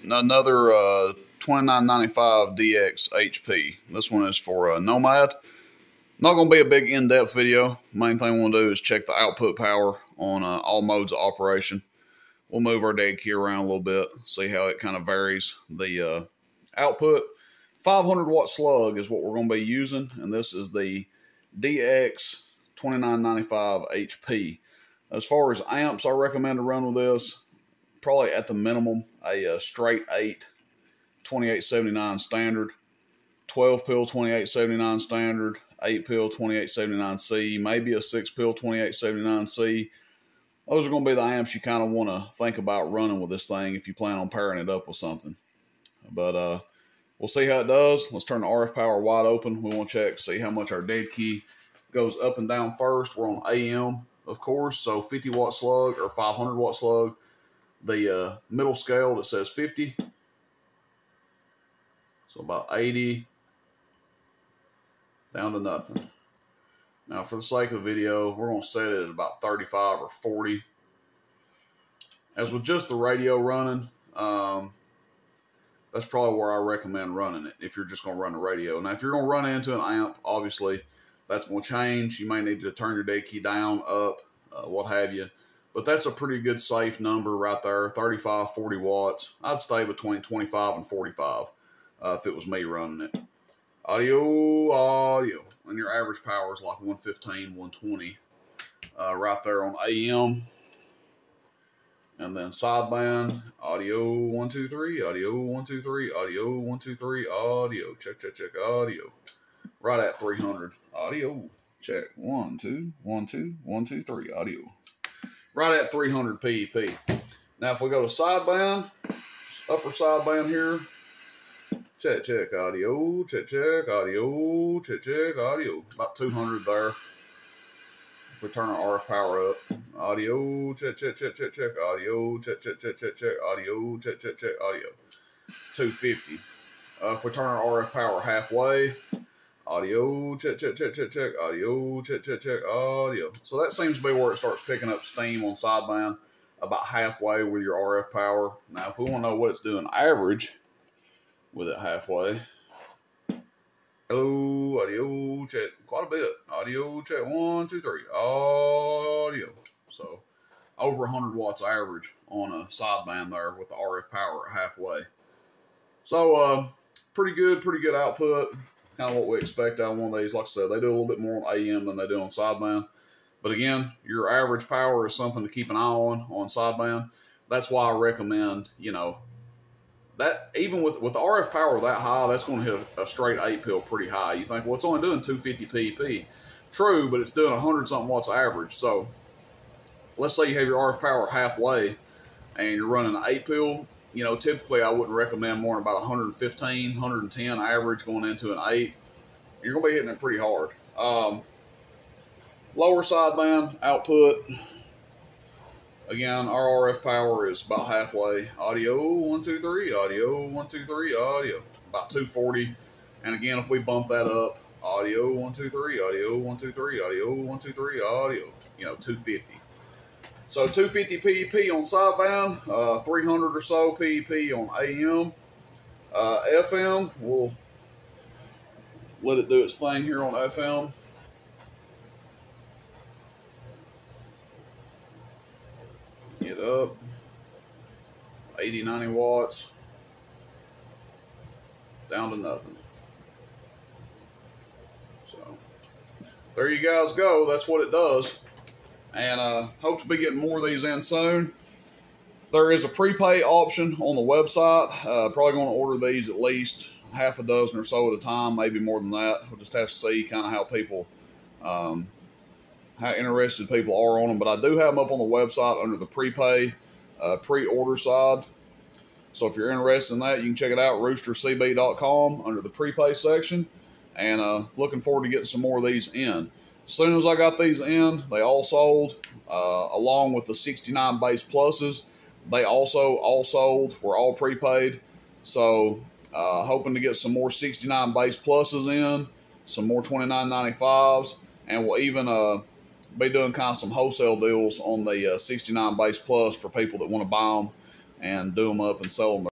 Another 2995 DX HP. This one is for Nomad. Not going to be a big in-depth video. Main thing I want to do is check the output power on all modes of operation. We'll move our dead key around a little bit, see how it kind of varies. The output, 500 watt slug is what we're going to be using, and this is the DX 2995 HP. As far as amps I recommend to run with this, probably at the minimum a straight 8 2879 standard, 12 pill 2879 standard, 8 pill 2879C, maybe a 6 pill 2879C. Those are going to be the amps you kind of want to think about running with this thing if you plan on pairing it up with something. But we'll see how it does. Let's turn the RF power wide open. We want to check, see how much our dead key goes up and down first. We're on AM, of course, so 50 watt slug or 500 watt slug. The middle scale that says 50, so about 80 down to nothing. Now for the sake of the video, we're going to set it at about 35 or 40. As with just the radio running, that's probably where I recommend running it if you're just going to run the radio. Now if you're going to run into an amp, obviously that's going to change. You may need to turn your dead key down, up, what have you. But that's a pretty good safe number right there, 35, 40 watts. I'd stay between 25 and 45 if it was me running it. Audio, and your average power is like 115, 120 right there on AM. And then sideband, audio 1, 2, 3, audio 1, 2, 3, audio 1, 2, 3, audio, check, audio. Right at 300, audio, check, 1, 2, 1, 2, 1, 2, 3, audio. Right at 300 PEP. Now, if we go to sideband, upper sideband here, check, audio, check, audio, check, audio. About 200 there. If we turn our RF power up, audio, check, audio, check, audio, check, audio. 250. If we turn our RF power halfway, audio, check, audio, check, audio. So that seems to be where it starts picking up steam on sideband, about halfway with your RF power. Now, if we want to know what it's doing average with it halfway, hello, audio, check, quite a bit. Audio, check, 1, 2, 3, audio. So over 100 watts average on a sideband there with the RF power at halfway. So pretty good output. Kind of what we expect out of one of these. Like I said, they do a little bit more on AM than they do on sideband. But again, your average power is something to keep an eye on sideband. That's why I recommend, you know, that even with the RF power that high, that's going to hit a straight 8 pill pretty high. You think, well, it's only doing 250 PEP. True, but it's doing 100-something watts average. So let's say you have your RF power halfway and you're running an 8 pill. You know, typically I wouldn't recommend more than about 115, 110 average going into an 8. You're going to be hitting it pretty hard. Lower sideband output. Again, our RF power is about halfway. Audio 1, 2, 3, audio 1, 2, 3, audio. About 240. And again, if we bump that up, audio 1, 2, 3, audio 1, 2, 3, audio 1, 2, 3, audio. You know, 250. So 250 PEP on sideband, 300 or so PEP on AM. FM, we'll let it do its thing here on FM. Get up, 80, 90 watts, down to nothing. So there you guys go, that's what it does. And hope to be getting more of these in soon. There is a prepay option on the website. Probably going to order these at least half a dozen or so at a time, maybe more than that. We'll just have to see kind of how people, how interested people are on them. But I do have them up on the website under the prepay, pre-order side. So if you're interested in that, you can check it out, roostercb.com under the prepay section. And looking forward to getting some more of these in. As soon as I got these in, they all sold, along with the 69 base pluses. They also all sold, were all prepaid. So hoping to get some more 69 base pluses in, some more 2995s, and we'll even be doing kind of some wholesale deals on the 69 base plus for people that want to buy them and do them up and sell them.